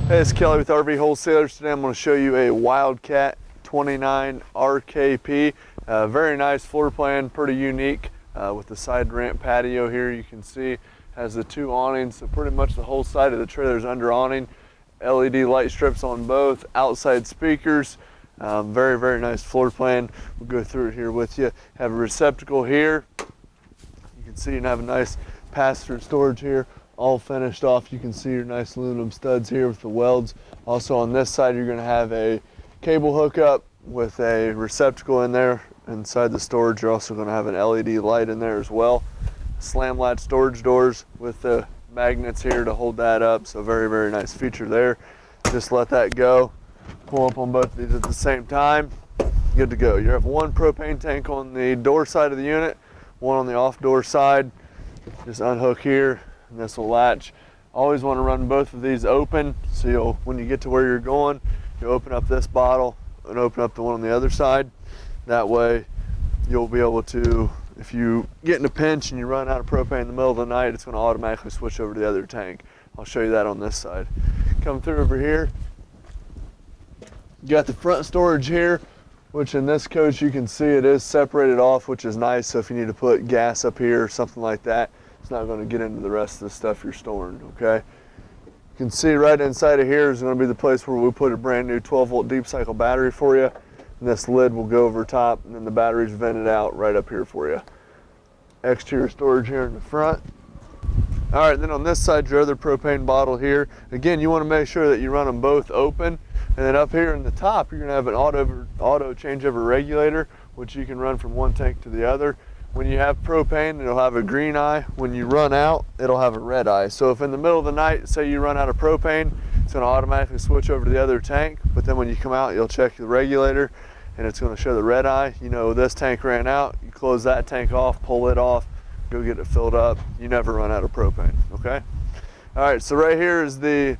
Hey, it's Kelly with RV Wholesalers. Today I'm going to show you a Wildcat 29RKP. Very nice floor plan, pretty unique with the side ramp patio here. You can see has the two awnings, so pretty much the whole side of the trailer is under awning. LED light strips on both, outside speakers. Very, very nice floor plan. We'll go through it here with you. Have a receptacle here. You can see and have a nice pass-through storage here. All finished off. You can see your nice aluminum studs here with the welds. Also on this side you're going to have a cable hookup with a receptacle in there. Inside the storage you're also going to have an LED light in there as well. Slam latch storage doors with the magnets here to hold that up, so very, very nice feature there. Just let that go, pull up on both of these at the same time, good to go. You have one propane tank on the door side of the unit, one on the off door side. Just unhook here and this will latch. Always want to run both of these open, so when you get to where you're going, you open up this bottle and open up the one on the other side. That way you'll be able to, if you get in a pinch and you run out of propane in the middle of the night, it's going to automatically switch over to the other tank. I'll show you that on this side. Come through over here, you got the front storage here, which in this coach you can see it is separated off, which is nice. So if you need to put gas up here or something like that, it's not going to get into the rest of the stuff you're storing, okay? You can see right inside of here is going to be the place where we put a brand new 12-volt deep cycle battery for you. And this lid will go over top, and then the battery's vented out right up here for you. Exterior storage here in the front. All right, then on this side, your other propane bottle here. Again, you want to make sure that you run them both open. And then up here in the top, you're going to have an auto changeover regulator, which you can run from one tank to the other. When you have propane, it'll have a green eye. When you run out, it'll have a red eye. So if in the middle of the night, say you run out of propane, it's going to automatically switch over to the other tank. But then when you come out, you'll check the regulator and it's going to show the red eye. You know this tank ran out. You close that tank off, pull it off, go get it filled up. You never run out of propane, okay? All right, so right here is the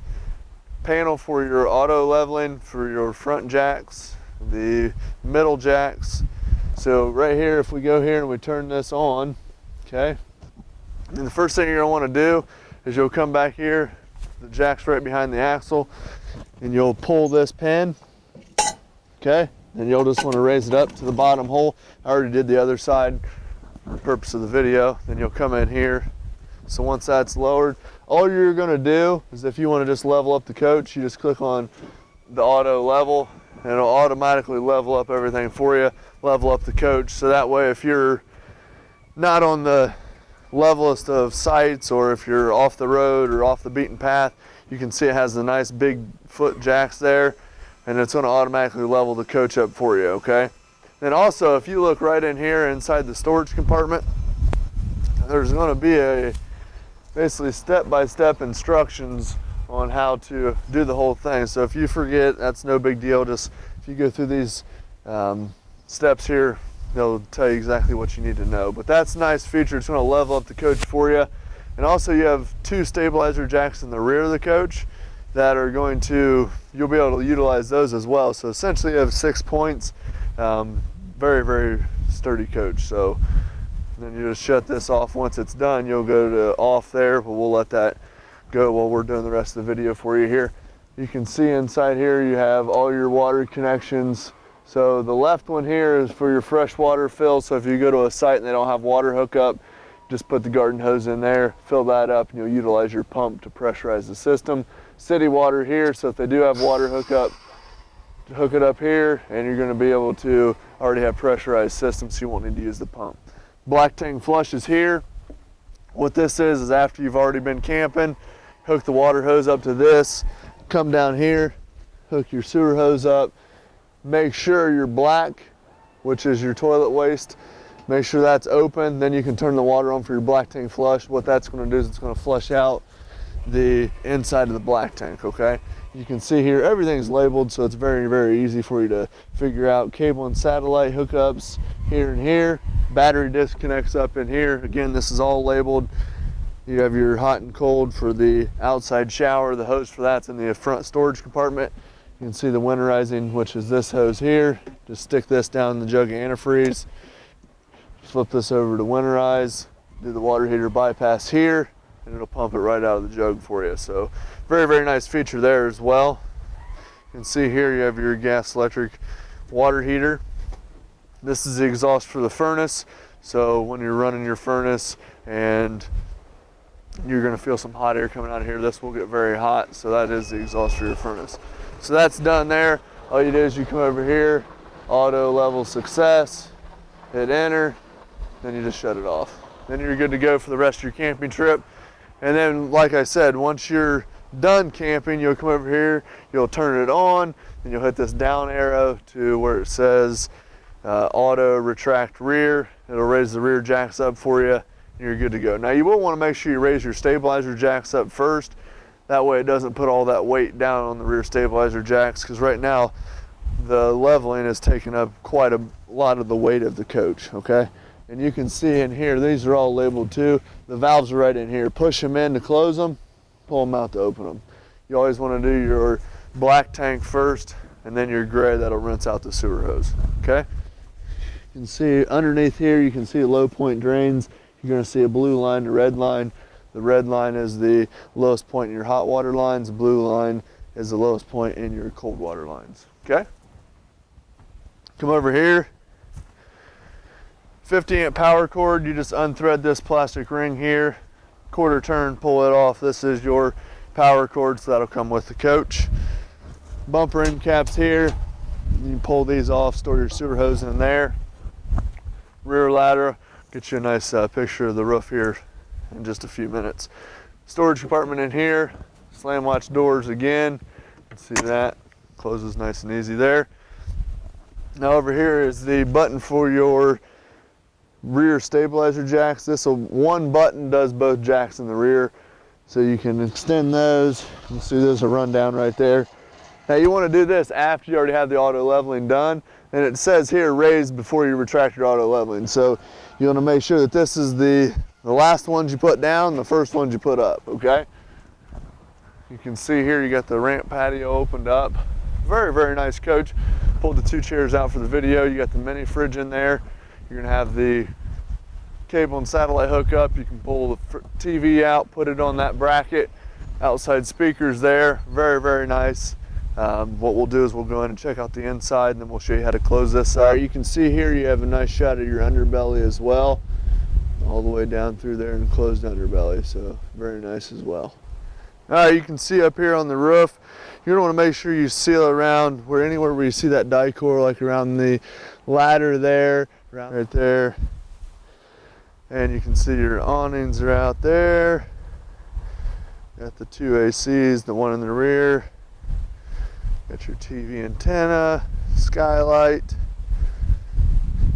panel for your auto leveling for your front jacks, the middle jacks. So right here, if we go here and we turn this on, okay, and the first thing you're going to want to do is you'll come back here, the jack's right behind the axle, and you'll pull this pin, okay, and you'll just want to raise it up to the bottom hole. I already did the other side for the purpose of the video. Then you'll come in here. So once that's lowered, all you're going to do is if you want to just level up the coach, you just click on the auto level and it'll automatically level up everything for you, level up the coach. So that way if you're not on the levelest of sites or if you're off the road or off the beaten path, you can see it has the nice big foot jacks there and it's going to automatically level the coach up for you, okay? Then also if you look right in here inside the storage compartment, there's going to be a basically step-by-step instructions on how to do the whole thing. So if you forget, that's no big deal. Just if you go through these steps here, they'll tell you exactly what you need to know. But that's a nice feature. It's going to level up the coach for you. And also you have two stabilizer jacks in the rear of the coach that are going to, you'll be able to utilize those as well. So essentially you have 6 points. Very, very sturdy coach. So then you just shut this off. Once it's done, you'll go to off there, but we'll let that go while we're doing the rest of the video for you here. You can see inside here you have all your water connections. So the left one here is for your fresh water fill. So if you go to a site and they don't have water hookup, just put the garden hose in there, fill that up, and you'll utilize your pump to pressurize the system. City water here, so if they do have water hookup, hook it up here and you're going to be able to already have pressurized systems, so you won't need to use the pump. Black tank flush is here. What this is after you've already been camping, hook the water hose up to this, come down here, hook your sewer hose up, make sure your black, which is your toilet waste, make sure that's open, then you can turn the water on for your black tank flush. What that's going to do is it's going to flush out the inside of the black tank, okay? You can see here everything's labeled, so it's very, very easy for you to figure out. Cable and satellite hookups here and here. Battery disconnects up in here. Again, this is all labeled. You have your hot and cold for the outside shower. The hose for that's in the front storage compartment. You can see the winterizing, which is this hose here. Just stick this down in the jug of antifreeze. Flip this over to winterize. Do the water heater bypass here. and it'll pump it right out of the jug for you. So very, very nice feature there as well. You can see here you have your gas electric water heater. This is the exhaust for the furnace. So when you're running your furnace and you're gonna feel some hot air coming out of here, this will get very hot. So that is the exhaust for your furnace. So that's done there. All you do is you come over here, auto level success, hit enter, then you just shut it off. Then you're good to go for the rest of your camping trip. And then, like I said, once you're done camping, you'll come over here, you'll turn it on, and you'll hit this down arrow to where it says auto retract rear. It'll raise the rear jacks up for you, and you're good to go. Now you will want to make sure you raise your stabilizer jacks up first. That way it doesn't put all that weight down on the rear stabilizer jacks, because right now the leveling is taking up quite a lot of the weight of the coach, okay? And you can see in here, these are all labeled too. The valves are right in here. Push them in to close them, pull them out to open them. You always want to do your black tank first, and then your gray, that'll rinse out the sewer hose, okay? You can see underneath here, you can see low point drains. You're going to see a blue line, a red line. The red line is the lowest point in your hot water lines. The blue line is the lowest point in your cold water lines, okay? Come over here. 50 amp power cord. You just unthread this plastic ring here, quarter turn, pull it off. This is your power cord, so that'll come with the coach. Bumper end caps here. You can pull these off, store your sewer hose in there. Rear ladder, get you a nice picture of the roof here in just a few minutes. Storage compartment in here, slam latch doors again. See that, closes nice and easy there. Now over here is the button for your rear stabilizer jacks. One button does both jacks in the rear, so you can extend those. You see there's a rundown right there. Now you want to do this after you already have the auto leveling done, and it says here raise before you retract your auto leveling. So you want to make sure that this is the last ones you put down, the first ones you put up, okay? You can see here you got the ramp patio opened up. Very, very nice coach. Pulled the 2 chairs out for the video. You got the mini fridge in there. You're gonna have the cable and satellite hookup. You can pull the TV out, put it on that bracket. Outside speakers there, very, very nice. What we'll do is we'll go in and check out the inside, and then we'll show you how to close this up. You can see here you have a nice shot of your underbelly as well, all the way down through there and closed underbelly, so very nice as well. All right, you can see up here on the roof, you're gonna wanna make sure you seal around anywhere where you see that die-core, like around the ladder there, right there. And you can see your awnings are out there. Got the 2 ACs, the one in the rear. Got your TV antenna, skylight.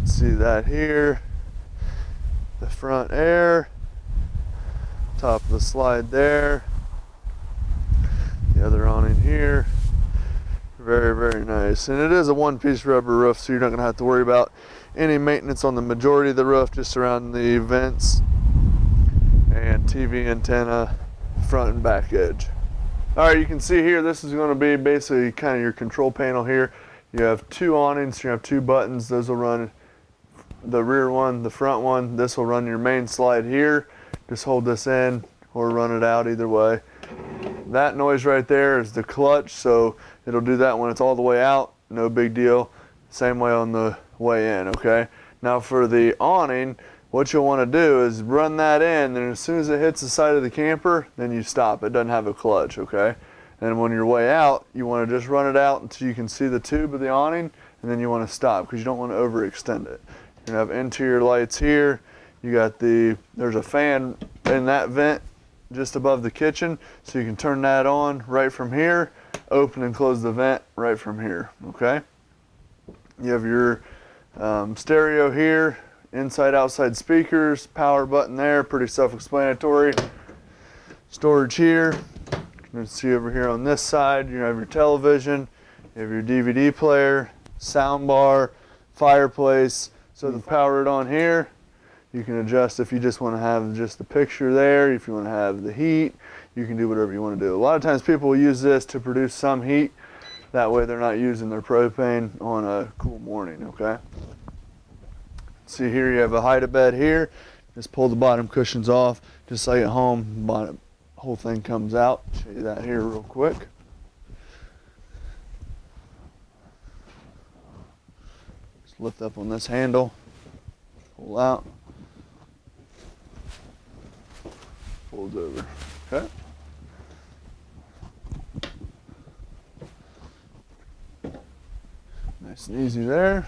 See that here. The front air. Top of the slide there. The other awning here. Very, very nice. And it is a one-piece rubber roof, so you're not gonna have to worry about any maintenance on the majority of the roof, just around the vents and TV antenna, front and back edge. All right, you can see here, this is gonna be basically kind of your control panel here. You have 2 awnings, you have 2 buttons. Those will run the rear one, the front one. This will run your main slide here. Just hold this in or run it out, either way. That noise right there is the clutch, so it'll do that when it's all the way out, no big deal. Same way on the way in, okay? Now for the awning, what you'll want to do is run that in, and as soon as it hits the side of the camper, then you stop. It doesn't have a clutch, okay? And when you're way out, you want to just run it out until you can see the tube of the awning, and then you want to stop because you don't want to overextend it. You're going to have interior lights here. You got there's a fan in that vent just above the kitchen, so you can turn that on right from here, open and close the vent right from here, okay? You have your stereo here, inside outside speakers, power button there, pretty self-explanatory. Storage here. You can see over here on this side, you have your television, you have your DVD player, sound bar, fireplace. So to power it on here, you can adjust if you just want to have just the picture there. If you want to have the heat, you can do whatever you want to do. A lot of times people will use this to produce some heat. That way they're not using their propane on a cool morning, okay? See here you have a hide-a-bed here. Just pull the bottom cushions off, just like at home. Bottom, whole thing comes out. Show you that here real quick. Just lift up on this handle, pull out, folds over. Okay. Nice and easy there.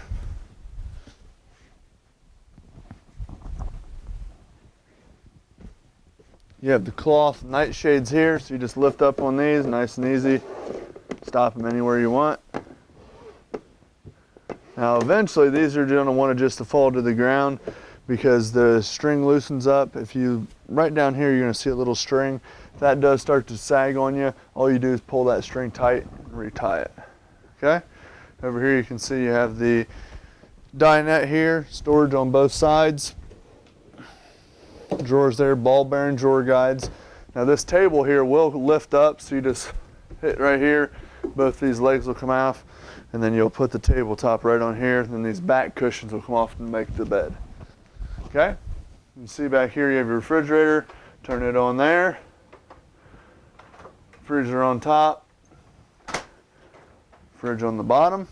You have the cloth nightshades here, so you just lift up on these, nice and easy. Stop them anywhere you want. Now eventually these are going to want to just to fall to the ground because the string loosens up. If you, right down here, you're going to see a little string. If that does start to sag on you, all you do is pull that string tight and retie it. Okay? Over here you can see you have the dinette here, storage on both sides. Drawers there, ball bearing drawer guides. Now this table here will lift up, so you just hit right here, both these legs will come off, and then you'll put the tabletop right on here, and then these back cushions will come off and make the bed. Okay? You can see back here you have your refrigerator, turn it on there, freezer on top, fridge on the bottom.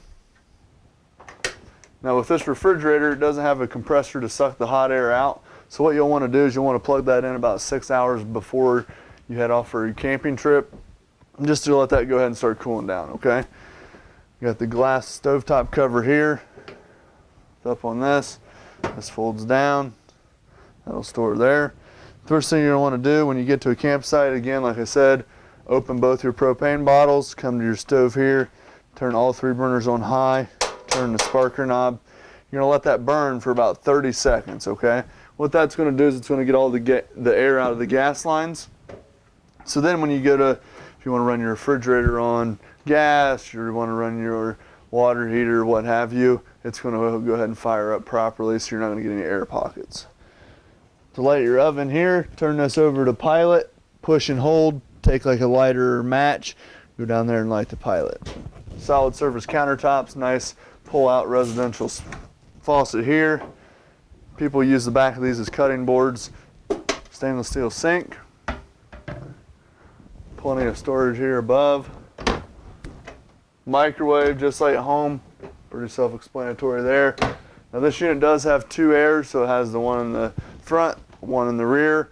Now with this refrigerator, it doesn't have a compressor to suck the hot air out. So what you'll want to do is you'll want to plug that in about 6 hours before you head off for your camping trip, just to let that go ahead and start cooling down, okay? You got the glass stovetop cover here. Up on this folds down. That'll store there. First thing you're going to want to do when you get to a campsite, again, like I said, open both your propane bottles, come to your stove here, turn all 3 burners on high, turn the sparker knob. You're going to let that burn for about 30 seconds, okay? What that's going to do is it's going to get all the air out of the gas lines. So then when you go to, if you want to run your refrigerator on gas, you want to run your water heater, what have you, it's going to go ahead and fire up properly, so you're not going to get any air pockets. To light your oven here, turn this over to pilot, push and hold, take like a lighter or match, go down there and light the pilot. Solid surface countertops, nice pull out residential faucet here. People use the back of these as cutting boards. Stainless steel sink. Plenty of storage here above. Microwave, just like at home. Pretty self-explanatory there. Now this unit does have 2 airs, so it has the one in the front, one in the rear.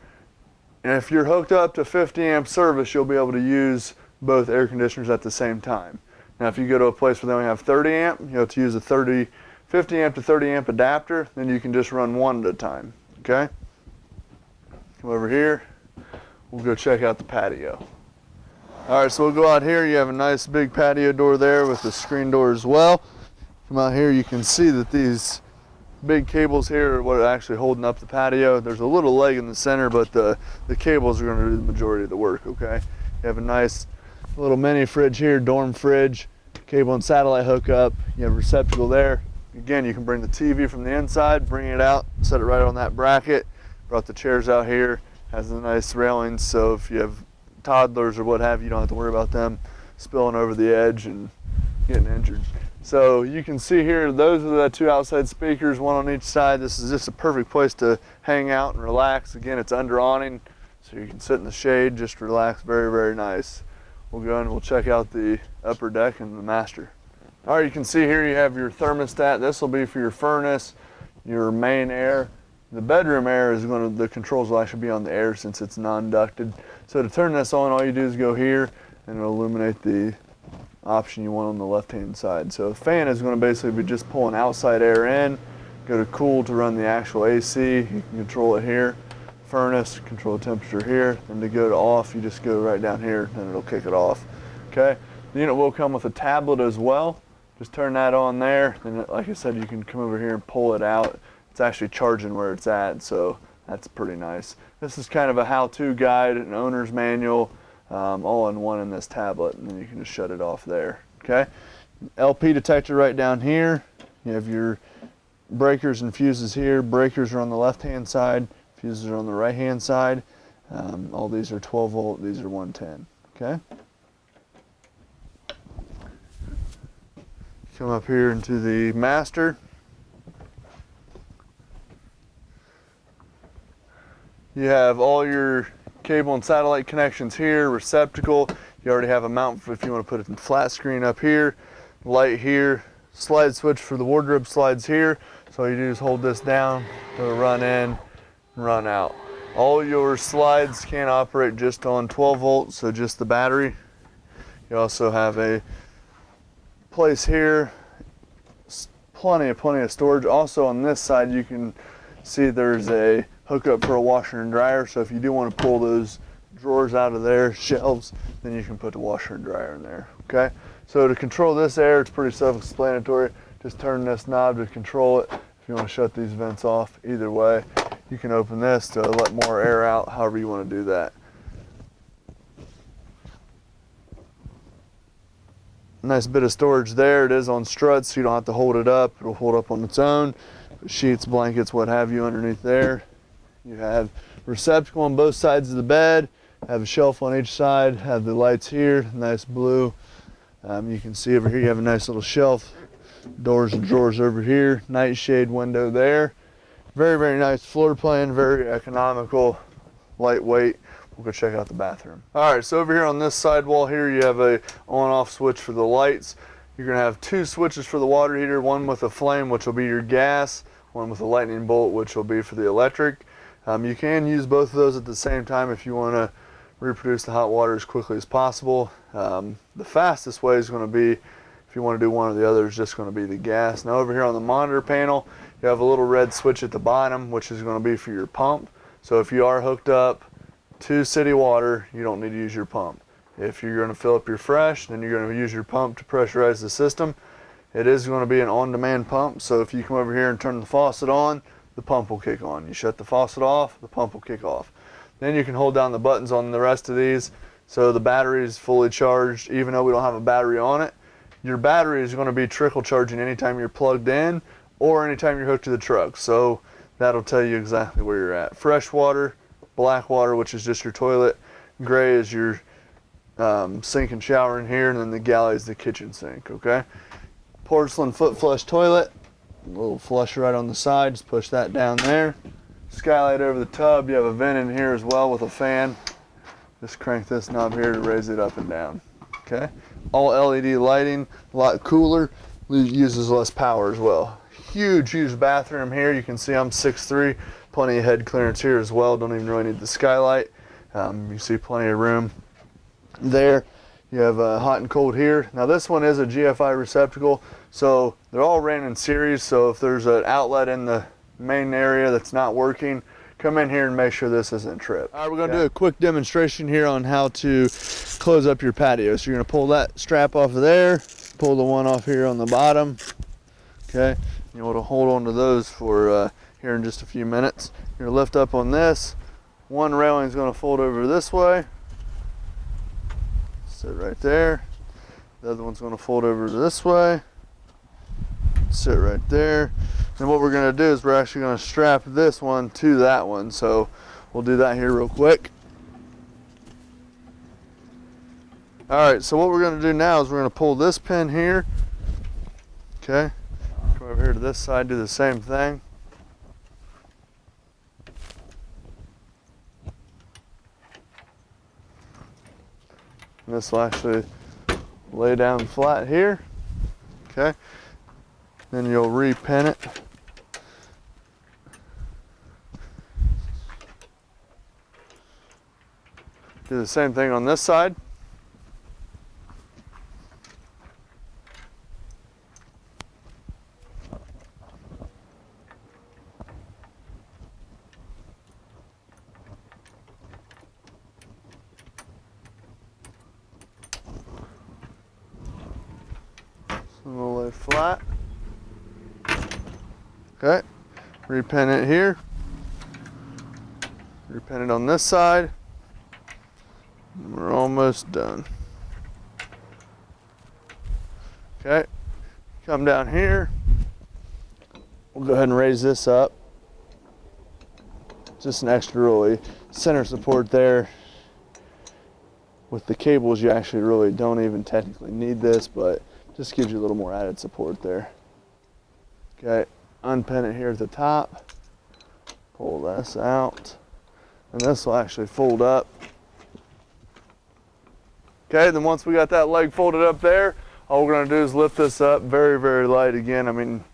And if you're hooked up to 50 amp service, you'll be able to use both air conditioners at the same time. Now if you go to a place where they only have 30 amp, you have to use a 50 amp to 30 amp adapter, then you can just run one at a time, okay? Come over here, we'll go check out the patio. All right, so we'll go out here. You have a nice big patio door there with the screen door as well. Come out here, you can see that these big cables here are what are actually holding up the patio. There's a little leg in the center, but the cables are going to do the majority of the work, okay? You have a nice little mini fridge here, dorm fridge, cable and satellite hookup. You have a receptacle there. Again, you can bring the TV from the inside, bring it out, set it right on that bracket. Brought the chairs out here, has a nice railings, so if you have toddlers or what have you, don't have to worry about them spilling over the edge and getting injured. So you can see here, those are the 2 outside speakers, one on each side. This is just a perfect place to hang out and relax. Again, it's under awning, so you can sit in the shade, just relax, very, very nice. We'll go and we'll check out the upper deck and the master. All right, you can see here you have your thermostat. This will be for your furnace, your main air. The bedroom air is going to, the controls will actually be on the air since it's non-ducted. So to turn this on, all you do is go here and it'll illuminate the option you want on the left-hand side. So the fan is going to basically be just pulling outside air in. Go to cool to run the actual AC. You can control it here. Furnace, control the temperature here. And to go to off, you just go right down here and it'll kick it off. Okay. The unit will come with a tablet as well. Just turn that on there, and like I said, you can come over here and pull it out. It's actually charging where it's at, so that's pretty nice. This is kind of a how-to guide, an owner's manual, all in one in this tablet, and then you can just shut it off there, okay? LP detector right down here. You have your breakers and fuses here. Breakers are on the left-hand side, fuses are on the right-hand side. All these are 12 volt, these are 110, okay? Come up here into the master. You have all your cable and satellite connections here, receptacle. You already have a mount for if you want to put it in flat screen up here, light here, slide switch for the wardrobe slides here. So all you do is hold this down, it'll run in, run out. All your slides can operate just on 12 volts, so just the battery. You also have a place here, plenty of storage. Also on this side you can see there's a hookup for a washer and dryer, so if you do want to pull those drawers out of there, shelves, then you can put the washer and dryer in there, okay? So to control this air, it's pretty self-explanatory. Just turn this knob to control it. If you want to shut these vents off, either way, you can open this to let more air out, however you want to do that. Nice bit of storage there. It is on struts, so you don't have to hold it up. It'll hold up on its own. Sheets, blankets, what have you underneath there. You have receptacle on both sides of the bed. Have a shelf on each side. Have the lights here, nice blue. You can see over here you have a nice little shelf. Doors and drawers over here. Nightshade window there. Very, very nice floor plan. Very economical, lightweight. We'll go check out the bathroom. All right, so over here on this side wall here, you have a on-off switch for the lights. You're gonna have two switches for the water heater, one with a flame, which will be your gas, one with a lightning bolt, which will be for the electric. You can use both of those at the same time if you wanna reproduce the hot water as quickly as possible. The fastest way is gonna be, if you wanna do one or the other, is just gonna be the gas. Now over here on the monitor panel, you have a little red switch at the bottom, which is gonna be for your pump. So if you are hooked up to city water, you don't need to use your pump. If you're going to fill up your fresh, then you're going to use your pump to pressurize the system. It is going to be an on-demand pump, so if you come over here and turn the faucet on, the pump will kick on. You shut the faucet off, the pump will kick off. Then you can hold down the buttons on the rest of these, so the battery is fully charged. Even though we don't have a battery on it, your battery is going to be trickle charging anytime you're plugged in or anytime you're hooked to the truck, so that'll tell you exactly where you're at. Fresh water, black water, which is just your toilet, gray is your sink and shower in here, and then the galley is the kitchen sink, okay? Porcelain foot flush toilet, a little flush right on the side, just push that down there. Skylight over the tub, you have a vent in here as well with a fan. Just crank this knob here to raise it up and down, okay? All LED lighting, a lot cooler, uses less power as well. Huge bathroom here. You can see I'm 6'3", plenty of head clearance here as well. Don't even really need the skylight. You see plenty of room there. You have hot and cold here. Now this one is a GFI receptacle, so they're all ran in series. So if there's an outlet in the main area that's not working, come in here and make sure this isn't tripped. All right, we're gonna do a quick demonstration here on how to close up your patio. So you're gonna pull that strap off of there, pull the one off here on the bottom, okay? You want to hold on to those for here in just a few minutes. You're gonna lift up on this. One railing is gonna fold over this way. Sit right there. The other one's gonna fold over this way. Sit right there. And what we're gonna do is we're actually gonna strap this one to that one. So we'll do that here real quick. All right, so what we're gonna do now is we're gonna pull this pin here. Okay, come over here to this side, do the same thing. And this will actually lay down flat here, okay? Then you'll repin it. Do the same thing on this side. So we'll lay flat. Okay, repin it here. Repin it on this side. We're almost done. Okay, come down here. We'll go ahead and raise this up. Just an extra really center support there. With the cables, you actually really don't even technically need this, but just gives you a little more added support there. Okay, unpin it here at the top. Pull this out. And this will actually fold up. Okay, then once we got that leg folded up there, all we're gonna do is lift this up very, very light again. I mean,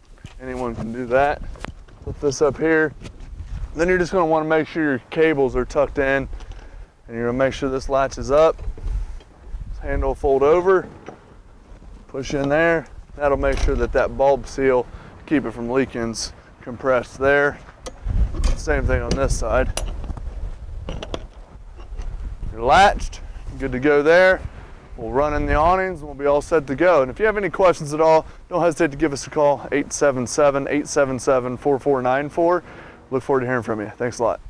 anyone can do that. Lift this up here. Then you're just gonna wanna make sure your cables are tucked in, and you're gonna make sure this latches up. This handle will fold over, push in there. That'll make sure that that bulb seal, keep it from leaking, is compressed there. Same thing on this side. You're latched, good to go there. We'll run in the awnings and we'll be all set to go. And if you have any questions at all, don't hesitate to give us a call, 877-877-4494. Look forward to hearing from you. Thanks a lot.